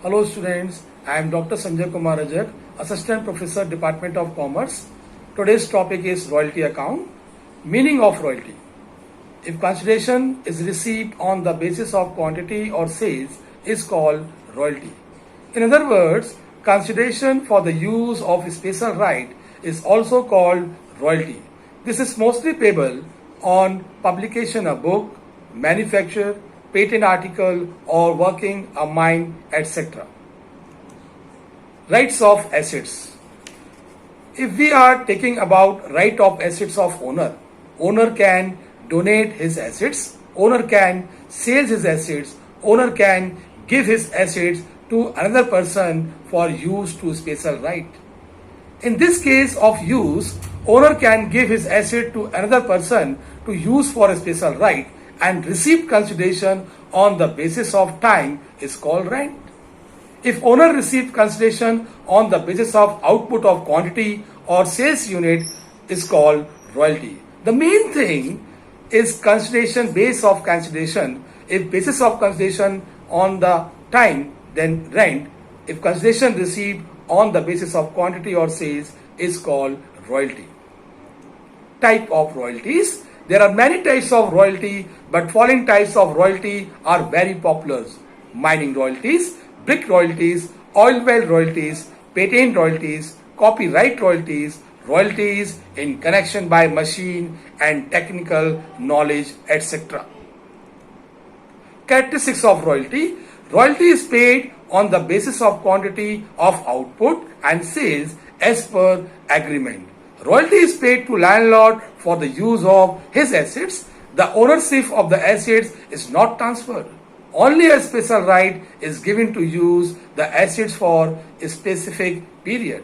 Hello students, I am Dr. Sanjay Kumar Rajak, Assistant Professor, Department of Commerce. Today's topic is royalty account. Meaning of royalty. If consideration is received on the basis of quantity or sales is called royalty. In other words, consideration for the use of a special right is also called royalty. This is mostly payable on publication of book, manufacture, patent article or working a mine, etc. Rights of assets. If we are taking about right of assets of owner can donate his assets, owner can sell his assets, owner can give his assets to another person for use to special right. In this case of use, owner can give his asset to another person to use for a special right and receive consideration on the basis of time is called rent. If owner received consideration on the basis of output of quantity or sales unit is called royalty. The main thing is consideration base of consideration. If basis of consideration on the time, then rent. If consideration received on the basis of quantity or sales is called royalty. Type of royalties. There are many types of royalty, but following types of royalty are very popular. Mining royalties, brick royalties, oil well royalties, patent royalties, copyright royalties, royalties in connection by machine and technical knowledge, etc. Characteristics of royalty. Royalty is paid on the basis of quantity of output and sales as per agreement. Royalty is paid to landlord for the use of his assets. The ownership of the assets is not transferred. Only a special right is given to use the assets for a specific period.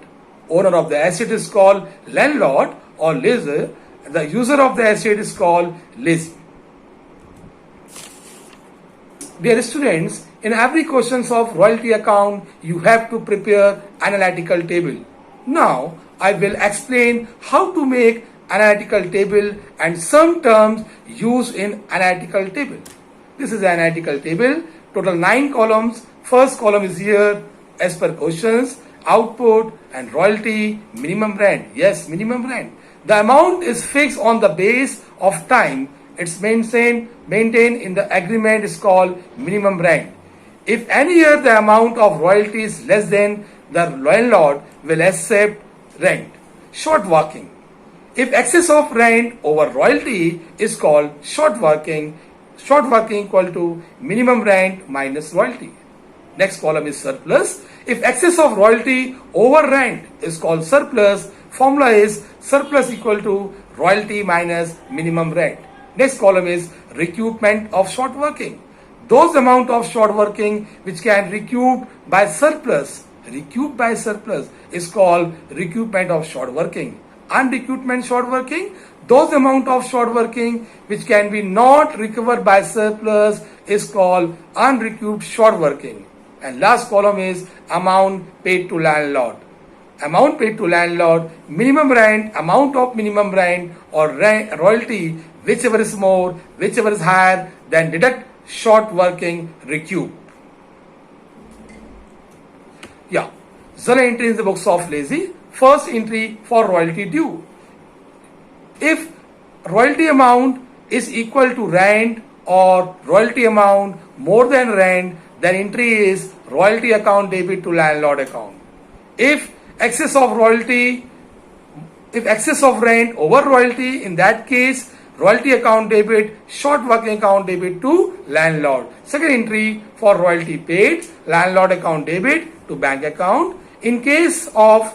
Owner of the asset is called landlord or lessor. The user of the asset is called lessee. Dear students, in every questions of royalty account, you have to prepare analytical table. Now, I will explain how to make analytical table and some terms used in analytical table. This is an analytical table, total 9 columns. First column is here as per questions, output and royalty, minimum rent. Yes, minimum rent. The amount is fixed on the base of time. It's maintained in the agreement is called minimum rent. If any year the amount of royalty is less than, the landlord will accept rent. Short working. If excess of rent over royalty is called short working equal to minimum rent minus royalty. Next column is surplus. If excess of royalty over rent is called surplus, formula is surplus equal to royalty minus minimum rent. Next column is recoupment of short working. Those amount of short working which can recoup by surplus, is called recoupment of short working. Unrecoupment short working, those amount of short working which can be not recovered by surplus is called unrecouped short working. And last column is amount paid to landlord. Amount paid to landlord, minimum rent, amount of minimum rent or royalty, whichever is more, whichever is higher, then deduct short working recoup. Yeah, journal entry in the books of lazy. First entry for royalty due. If royalty amount is equal to rent or royalty amount more than rent, then entry is royalty account debit to landlord account. If excess of rent over royalty, in that case royalty account debit, short working account debit to landlord. Second entry for royalty paid, landlord account debit to bank account. In case of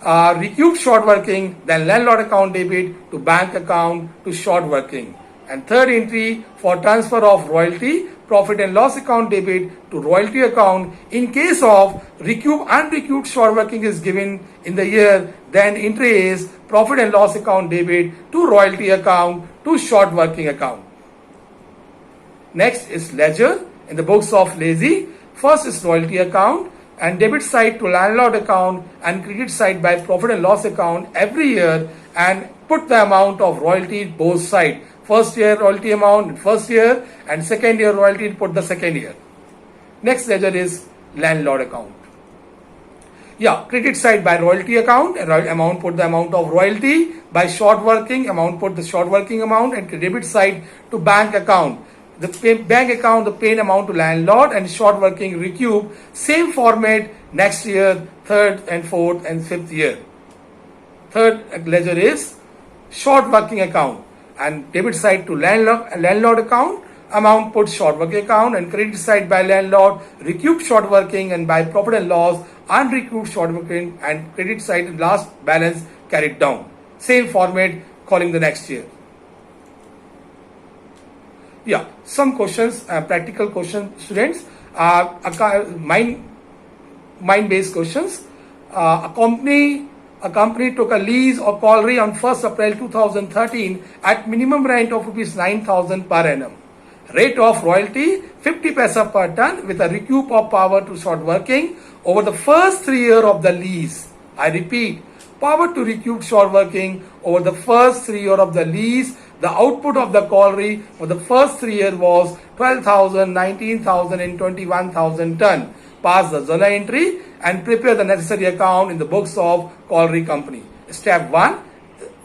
recouped short working, then landlord account debit to bank account to short working. And third entry for transfer of royalty, profit and loss account debit to royalty account. In case of unrecouped short working is given in the year, then entry is profit and loss account debit to royalty account to short working account. Next is ledger in the books of lazy. First is royalty account and debit side to landlord account and credit side by profit and loss account every year and put the amount of royalty both side. First year royalty amount first year and second year royalty put the second year. Next ledger is landlord account. Yeah, credit side by royalty account, amount put the amount of royalty, by short working amount put the short working amount, and debit side to bank account. The bank account, the paying amount to landlord, and short working recoup, same format next year, third and fourth and fifth year. Third ledger is short working account, and debit side to landlord account, amount put short working account, and credit side by landlord recoup short working, and by profit and loss unrecouped short working, and credit side last balance carried down. Same format calling the next year. Yeah, some questions, practical questions, students. Mind-based questions. A company took a lease of colliery on 1st April 2013 at minimum rent of rupees 9,000 per annum. Rate of royalty 50 paisa per ton with a recoup of power to short working over the first 3 years of the lease. I repeat, power to recoup short working over the first 3 years of the lease. The output of the colliery for the first 3 years was 12,000, 19,000 and 21,000 ton. Pass the journal entry and prepare the necessary account in the books of colliery company. Step 1.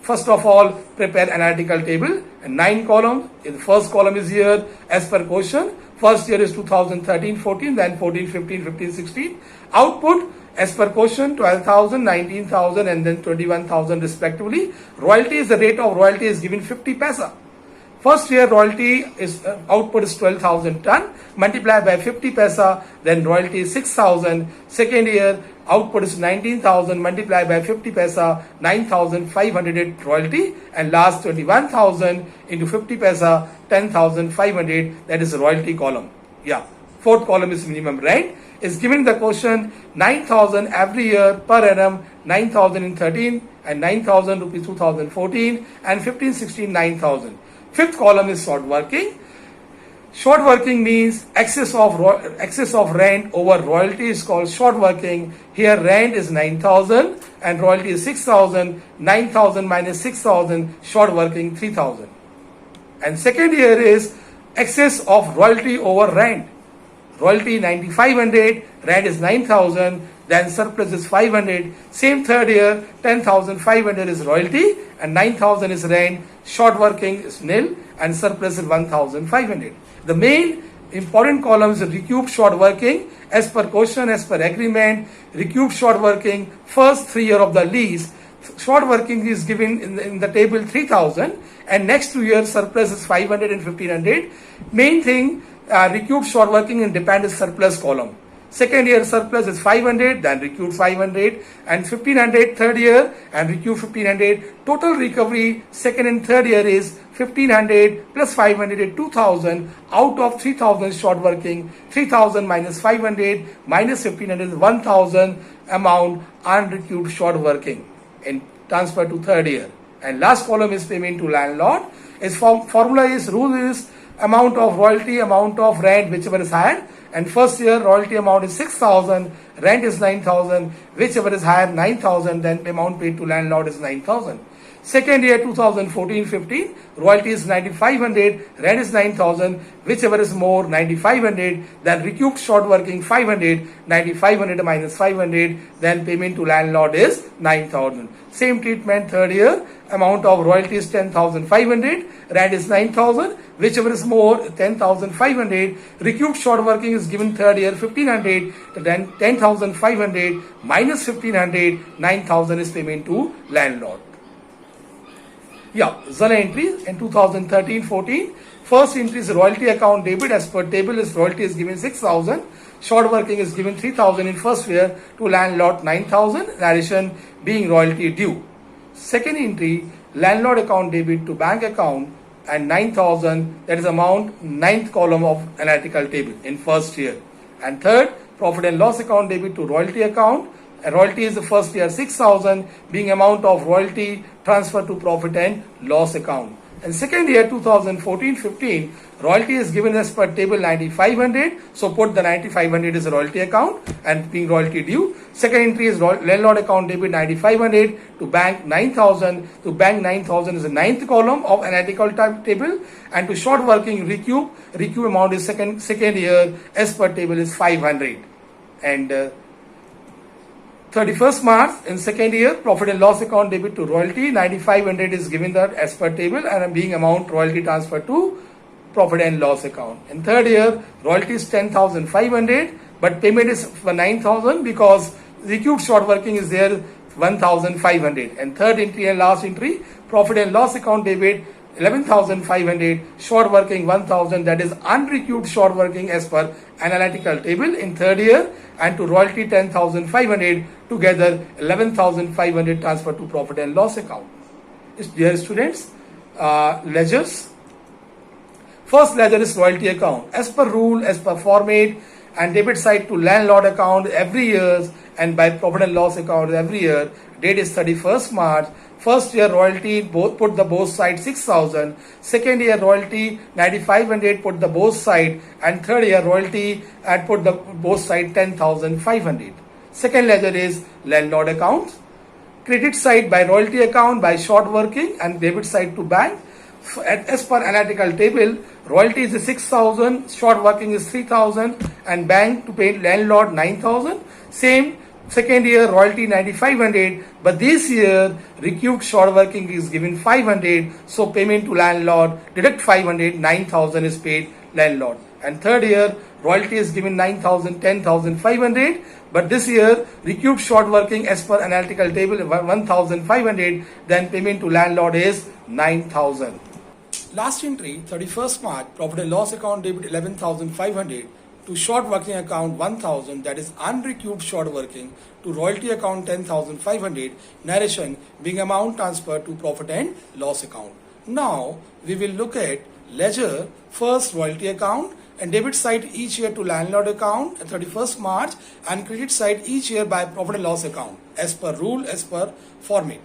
First of all, prepare analytical table and 9 columns. In the first column is here as per question. First year is 2013-14, then 14-15, 15-16. Output as per question 12,000, 19,000 and then 21,000 respectively. Royalty is the rate of royalty is given 50 paisa. First year royalty is output is 12,000 ton multiplied by 50 paisa, then royalty is 6,000. Second year output is 19,000 multiplied by 50 paisa, 9,500 royalty, and last 21,000 into 50 paisa, 10,500, that is royalty column. Yeah, fourth column is minimum rent. Is given the question 9,000 every year per annum, 9,000 in 13 and 9,000 rupees 2014 and 15-16 9,000. Fifth column is short working. Short working means excess of rent over royalty is called short working. Here rent is 9,000 and royalty is 6,000. 9,000 minus 6,000, short working 3,000. And second year is excess of royalty over rent. Royalty 9,500, rent is 9,000, then surplus is 500. Same third year, 10,500 is royalty and 9,000 is rent. Short working is nil and surplus is 1,500. The main important columns is recoup short working as per question, as per agreement. Recoup short working first 3 years of the lease. Short working is given in the table 3,000 and next 2 years surplus is 500 and 1,500. Main thing, recoup short working in dependent surplus column. Second year surplus is 500, then recoup 500 and 1,500 third year and recoup 1,500. Total recovery second and third year is 1,500 plus 500 is 2,000 out of 3,000 short working. 3,000 minus 500 minus 1,500 is 1,000 amount unrecouped short working and transfer to third year. And last column is payment to landlord. Its formula is, rule is amount of royalty, amount of rent, whichever is higher. And first year royalty amount is 6,000, rent is 9,000, whichever is higher 9,000, then amount paid to landlord is 9,000. Second year 2014-15, royalty is 9,500, rent is 9,000, whichever is more 9,500, then recouped short working 500, 9,500 minus 500, then payment to landlord is 9,000. Same treatment third year, amount of royalty is 10,500, rent is 9,000, whichever is more 10,500, recouped short working is given third year 1,500, then 10,500 minus 1,500, 9,000 is payment to landlord. Yeah, journal entries in 2013-14. First entry is royalty account debit as per table is royalty is given 6,000. Short working is given 3,000 in first year to landlord 9,000. In addition, being royalty due. Second entry, landlord account debit to bank account and 9,000, that is amount ninth column of analytical table in first year. And third, profit and loss account debit to royalty account. Royalty is the first year 6,000 being amount of royalty transfer to profit and loss account. And second year 2014-15, royalty is given as per table 9,500. So put the 9,500 is a royalty account and being royalty due. Second entry is landlord account debit 9,500 to bank 9,000. To bank 9,000 is the ninth column of analytical table. And to short working recoup amount is second year as per table is 500. And 31st March in second year, profit and loss account debit to royalty 9500 is given that as per table and being amount royalty transfer to profit and loss account. In third year, royalty is 10,500 but payment is for 9,000 because recruit short working is there 1,500. And third entry and last entry, profit and loss account debit 11,500, short working 1,000, that is unrecouped short working as per analytical table in third year, and to royalty 10,500, together 11,500 transfer to profit and loss account. Dear students, ledgers. First ledger is royalty account. As per rule, as per format, and debit side to landlord account every year and by profit and loss account every year. Date is 31st March. First year royalty put the both side 6,000. Second year royalty 9,500 put the both side, and third year royalty and put the both side 10,500. Second ledger is landlord account. Credit side by royalty account by short working and debit side to bank. As per analytical table, royalty is 6,000, short working is 3,000, and bank to pay landlord 9,000. Same second year royalty 9,500, but this year recouped short working is given 500, so payment to landlord deduct 500, 9,000 is paid landlord. And third year royalty is given 9,000, 10,500, but this year recouped short working as per analytical table 1,500, then payment to landlord is 9,000. Last entry 31st March, profit and loss account debit 11,500 to short working account 1,000, that is unrecouped short working, to royalty account 10,500, narration being amount transferred to profit and loss account. Now we will look at ledger. First royalty account and debit side each year to landlord account at 31st March, and credit side each year by profit and loss account as per rule, as per format.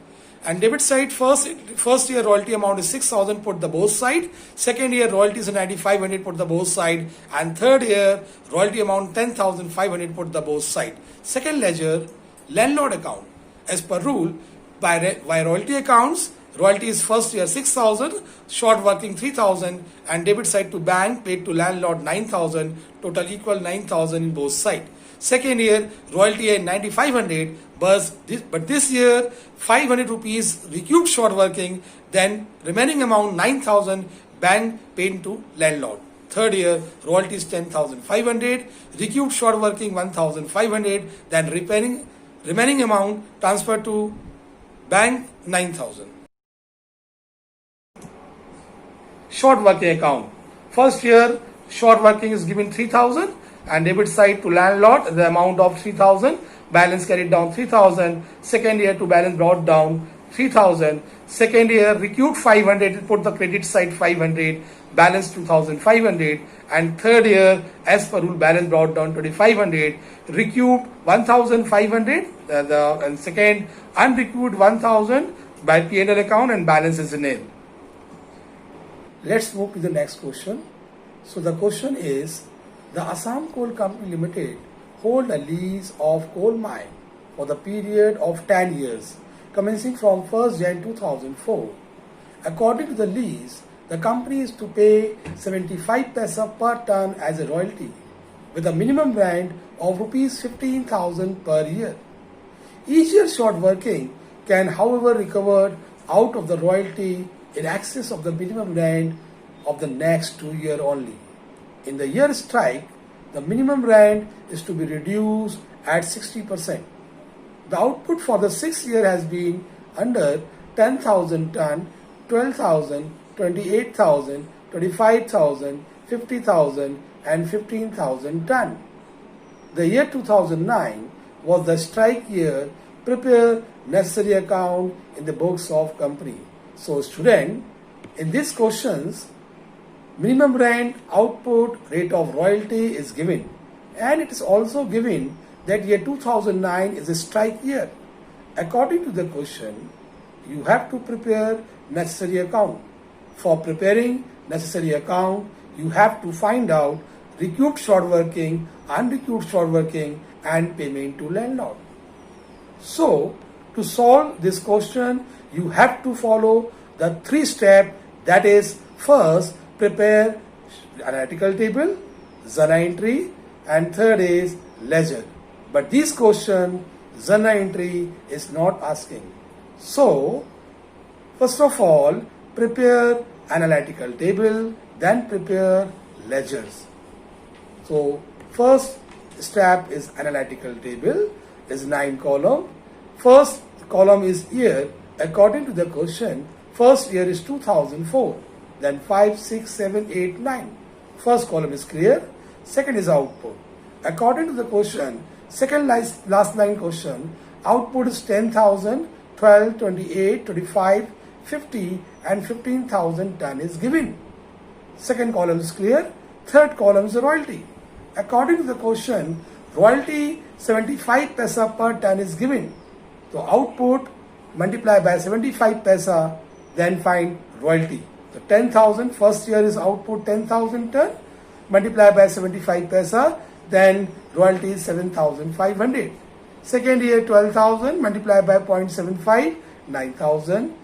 And debit side first year royalty amount is 6,000 put the both side. Second year royalty is 9,500 put the both side. And third year royalty amount 10,500 put the both side. Second ledger landlord account. As per rule, by royalty accounts, royalty is first year 6,000, short working 3,000, and debit side to bank paid to landlord 9,000, total equal 9,000 in both sides. Second year royalty at 9,500, but this year 500 rupees recouped short working, then remaining amount 9,000 bank paid to landlord. Third year royalty is 10,500, recouped short working 1,500, then remaining amount transferred to bank 9,000. Short working account. First year short working is given 3,000 and debit side to landlord the amount of 3,000, balance carried down 3,000. Second year to balance brought down 3,000. Second year recouped 500, put the credit side 500, balance 2,500. And third year as per rule balance brought down 2,500, recouped 1,500, and second unrecouped 1,000 by P&L account, and balance is nil. Let's move to the next question. So the question is, the Assam Coal Company Limited hold a lease of coal mine for the period of 10 years commencing from 1st Jan 2004. According to the lease, the company is to pay 75 paisa per ton as a royalty with a minimum rent of rupees 15,000 per year. Each year short working can however recover out of the royalty in excess of the minimum rent of the next 2 years only. In the year strike, the minimum rent is to be reduced at 60%. The output for the 6th year has been under 10,000 ton, 12,000, 28,000, 25,000, 50,000 and 15,000 ton. The year 2009 was the strike year. Prepare necessary account in the books of company. So student, in these questions, minimum rent, output, rate of royalty is given, and it is also given that year 2009 is a strike year. According to the question, you have to prepare necessary account. For preparing necessary account, you have to find out recouped short working, unrecouped short working and payment to landlord. So, to solve this question, you have to follow the 3 steps, that is, first, prepare analytical table, journal entry, and third is ledger. But this question, journal entry is not asking. So, first of all, prepare analytical table, then prepare ledgers. So, first step is analytical table, is 9 column. First column is year. According to the question, first year is 2004. Then 5, 6, 7, 8, 9. First column is clear. Second is output. According to the question, second last line question, output is 10,000, 12, 28, 25, 50 and 15,000 ton is given. Second column is clear. Third column is royalty. According to the question, royalty 75 paisa per ton is given. So output multiply by 75 paisa, then find royalty. So 10,000, first year is output 10,000 ton, multiply by 75 paisa, then royalty is 7,500. Second year 12,000, multiply by 0.75, 9,000.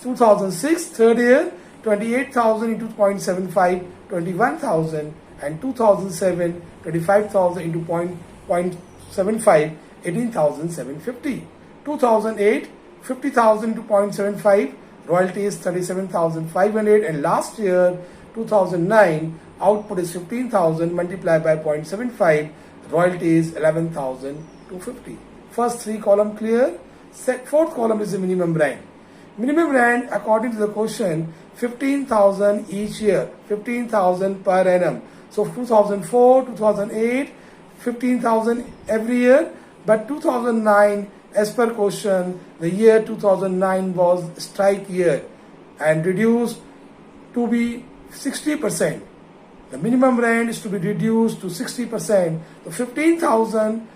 2006, third year 28,000 into 0.75, 21,000. And 2007, 25,000 into 0.75, 18,750. 2008, 50,000 to 0.75, royalty is 37,500. And last year, 2009, output is 15,000 multiplied by 0.75, royalty is 11,250. First three column clear. Fourth column is the minimum rand. Minimum rand, according to the question, 15,000 each year, 15,000 per annum. So 2004, 2008, 15,000 every year. But 2009, as per question, the year 2009 was strike year and reduced to be 60%. The minimum rand is to be reduced to 60%. So 15,000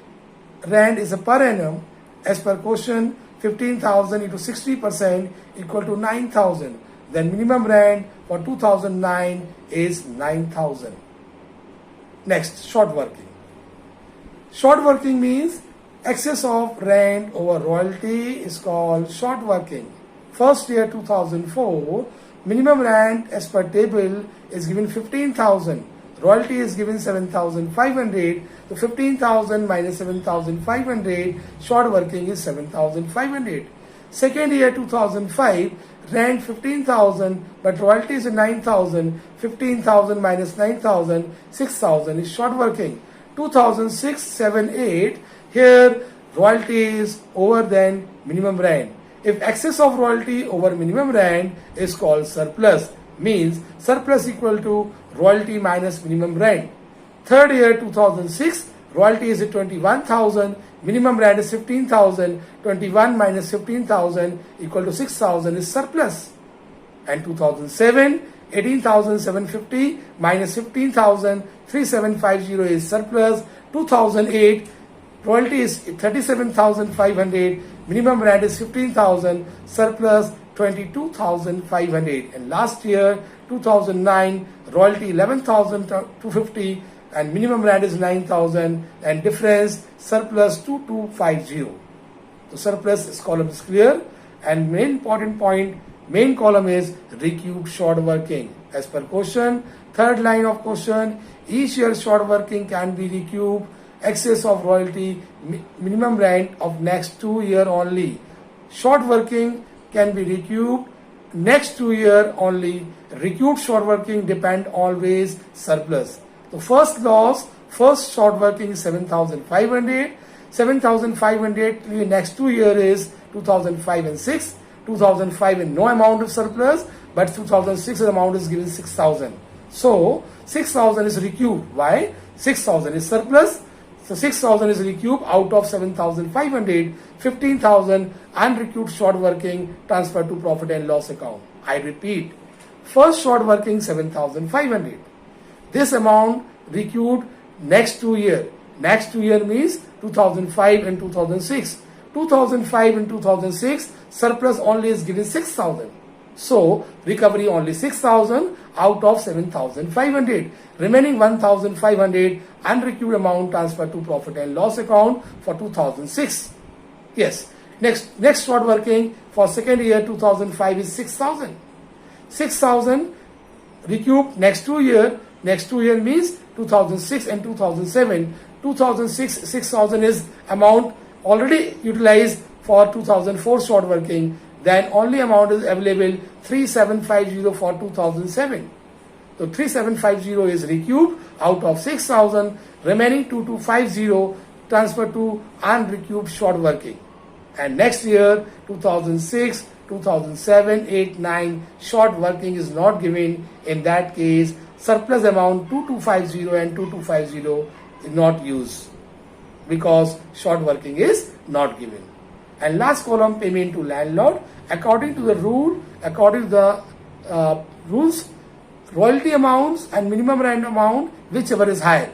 rand is a per annum. As per question, 15,000 into 60% equal to 9,000. Then minimum rand for 2009 is 9,000. Next, short working. Short working means excess of rand over royalty is called short working. First year 2004, minimum rand as per table is given 15,000. Royalty is given 7,500. So 15,000 minus 7,500, short working is 7,500. Second year 2005, rand 15,000, but royalty is 9,000. 15,000 minus 9,000, 6,000 is short working. 2006, 7, 8, here royalty is over than minimum rand. If excess of royalty over minimum rand is called surplus, means surplus equal to royalty minus minimum rand. Third year 2006, royalty is 21,000, minimum rand is 15,000, 21 minus 15,000 equal to 6,000 is surplus. And 2007, 18,750 minus 15,000, 3,750 is surplus. 2008, royalty is 37,500, minimum rand is 15,000, surplus 22,500. And last year 2009, royalty 11,250 and minimum rand is 9,000 and difference surplus 2250. So surplus column is clear, and main important point, main column is recouped short working. As per question, third line of question, each year short working can be recouped, excess of royalty, minimum rand of next 2 year only. Short working can be recouped next 2 year only. Recouped short working depend always surplus. The first loss, first short working is 7,500. 7,500 next 2 year is 2005 and 6. 2005 and no amount of surplus, but 2006 amount is given 6,000. So 6,000 is recouped. Why? 6,000 is surplus. So 6,000 is recouped out of 7,500. 15,000 unrecouped short working transferred to profit and loss account. I repeat, first short working 7,500. This amount recouped next 2 year. Next 2 year means 2005 and 2006. 2005 and 2006 surplus only is given 6,000. So recovery only 6,000 out of 7,500. Remaining 1,500 unrecouped amount transferred to profit and loss account for 2006. Yes. Next short working for second year 2005 is 6,000. 6,000 recouped next 2 year. Next 2 year means 2006 and 2007. 2006, 6,000 is amount already utilized for 2004 short working. Then only amount is available 3750 for 2007. So 3750 is recouped out of 6,000, remaining 2250 transferred to unrecouped short working. And next year 2006, 2007, 8, 9 short working is not given. In that case, surplus amount 2250 and 2250 is not used because short working is not given. And last column, payment to landlord. According to the rule, according to the rules, royalty amounts and minimum rent amount, whichever is higher.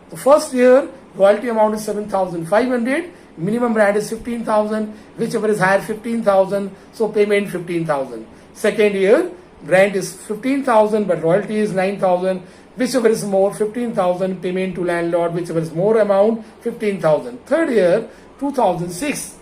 The first year, royalty amount is 7,500, minimum rent is 15,000, whichever is higher 15,000, so payment 15,000. Second year, rent is 15,000 but royalty is 9,000, whichever is more 15,000, payment to landlord, whichever is more amount 15,000. Third year, 2006,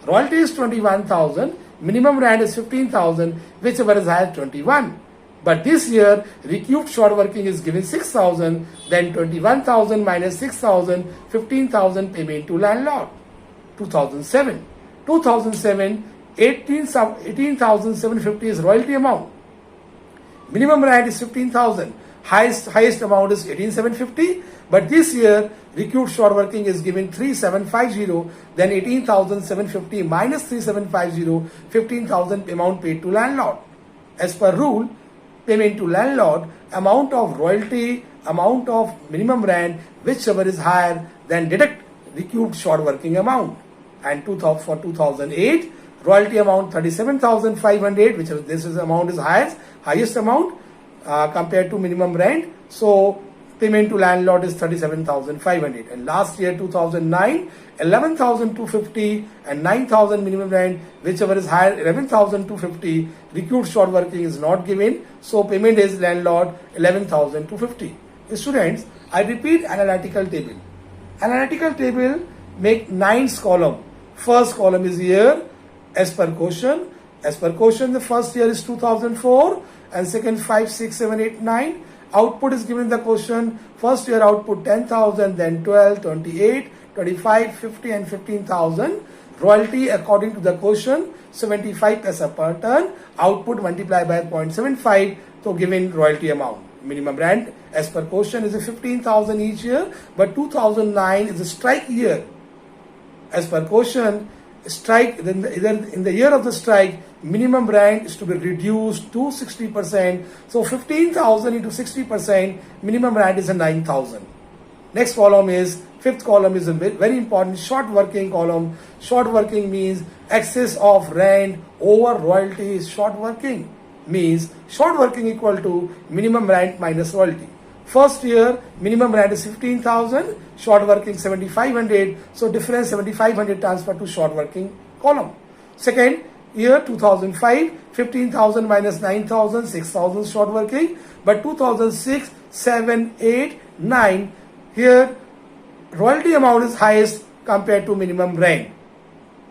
royalty is 21,000, minimum rent is 15,000, whichever is higher 21. But this year, recouped short working is given 6,000, then 21,000 minus 6,000, 15,000 payment to landlord. 2007, 18,750 is royalty amount. Minimum rent is 15,000. Highest amount is 18,750. But this year, recouped short working is given 3,750. Then 18,750 minus 3,750, 15,000 amount paid to landlord. As per rule, payment to landlord, amount of royalty, amount of minimum rent, whichever is higher, then deduct recouped short working amount. And for 2008, royalty amount 37,500, which is this amount is highest amount compared to minimum rent. So payment to landlord is 37,500. And last year 2009, 11,250 and 9,000 minimum rent, whichever is higher 11,250. Recouped short working is not given, so payment is landlord 11,250. Students, I repeat analytical table. Analytical table make 9 column. First column is year as per question. As per question, the first year is 2004 and second 5, 6, 7, 8, 9. Output is given in the question. First year output 10,000, then 12, 28, 25, 50 and 15,000. Royalty according to the question 75 paisa per ton. Output multiplied by 0.75 to given royalty amount. Minimum rent as per question is 15,000 each year, but 2009 is a strike year. As per question, strike in the year of the strike, minimum rent is to be reduced to 60%. So 15,000 into 60%, minimum rent is a 9,000. Next column is, fifth column is a very important short working column. Short working means excess of rent over royalty is short working. Means short working equal to minimum rent minus royalty. First year, minimum rent is 15,000, short working 7,500. So difference 7,500 transfer to short working column. Second year, 2005, 15,000 minus 9,000, 6,000 short working. But 2006, 7, 8, 9, here royalty amount is highest compared to minimum rent.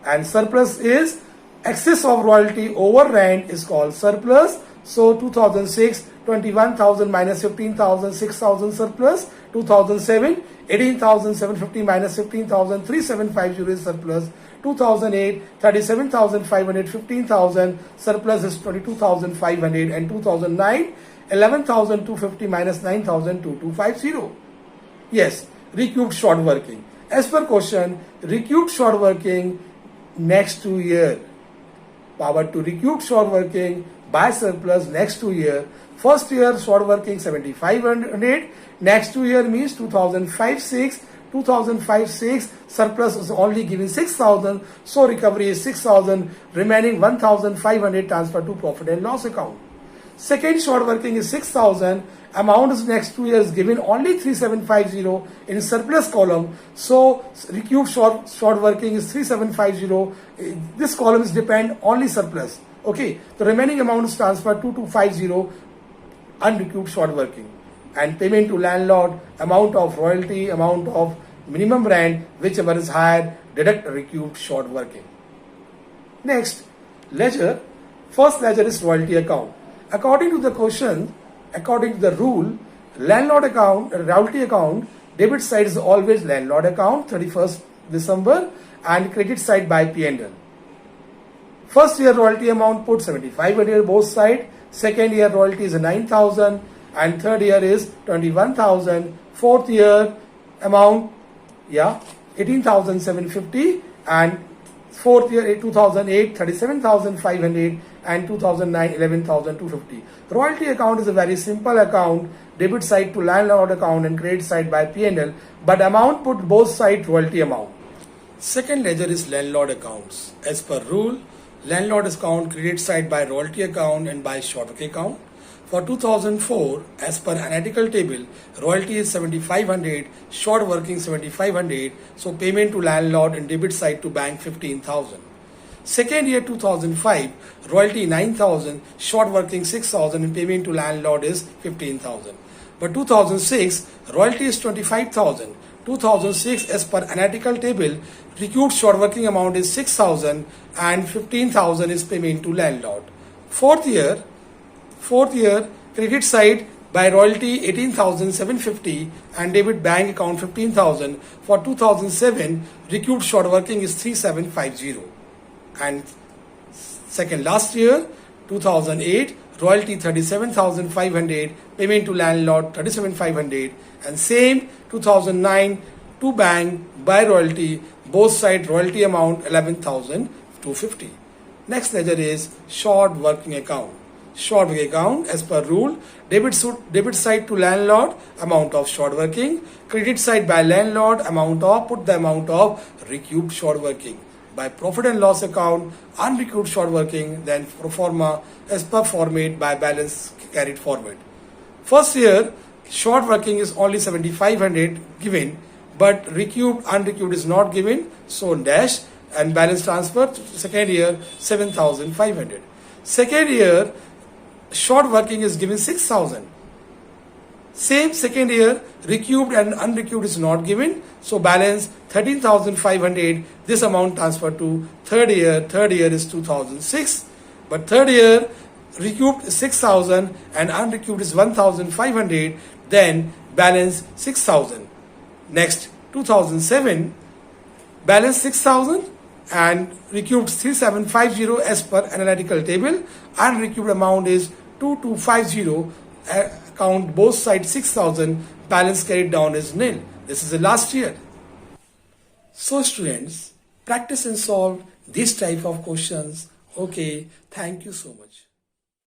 And surplus is excess of royalty over rent is called surplus. So 2006, 21,000 minus 15,000, 6,000 surplus. 2007, 18,750 minus 15,000, 3,750 is surplus. 2008, 37,500, 15,000 surplus is 22,500. And 2009, 11,250 minus 9,250. Yes, recouped short working. As per question, recouped short working next 2 year. Power to recouped short working by surplus next 2 year. First year short working 7,500. Next 2 year means 2005-6. 2005-6 surplus is only giving 6,000. So recovery is 6,000. Remaining 1,500 transfer to profit and loss account. Second short working is 6,000. Amount is next 2 years given only 3,750 in surplus column. So recouped short working is 3,750. This column is depend only surplus. Okay, the remaining amount is transferred 2,250 unrecouped short working. And payment to landlord, amount of royalty, amount of minimum rent, whichever is higher, deduct recouped short working. Next, ledger. First ledger is royalty account. According to the question, according to the rule, landlord account, royalty account debit side is always landlord account 31st December and credit side by P&L. First year royalty amount put 7,500 both side, second year royalty is 9,000 and third year is 21,000, fourth year amount 18,750 and fourth year 2008 37,500 and 2009 11,250. Royalty account is a very simple account, debit side to landlord account and credit side by P&L, but amount put both side royalty amount. Second ledger is landlord accounts. As per rule, landlord account credit side by royalty account and by short working account. For 2004, as per analytical table, royalty is 7,500, short working 7,500, so payment to landlord and debit side to bank 15,000. Second year 2005, royalty 9,000, short working 6,000 and payment to landlord is 15,000. But 2006, royalty is 25,000. 2006 as per analytical table, recouped short working amount is 6,000 and 15,000 is payment to landlord. Fourth year credit side by royalty 18,750 and debit bank account 15,000. For 2007, recouped short working is 3,750. And second last year 2008, royalty 37,500, payment to landlord 37,500, and same 2009 to bank by royalty, both side royalty amount 11,250. Next ledger is short working account. Short working account as per rule, debit side to landlord amount of short working, credit side by landlord amount of recouped short working. By profit and loss account, unrecouped short working, then pro forma as per format by balance carried forward. First year short working is only 7,500 given, but recouped unrecouped is not given, so dash and balance transfer. Second year 7,500. Second year short working is given 6,000. Same second year, recouped and unrecouped is not given, so balance 13,500. This amount transferred to third year. Third year is 2006, but third year recouped is 6,000 and unrecouped is 1,500. Then balance 6,000. Next 2007, balance 6,000 and recouped 3,750 as per analytical table. Unrecouped amount is 2,250. Count both sides 6,000, balance carried down is nil. This is the last year. So students, practice and solve this type of questions. Okay, thank you so much.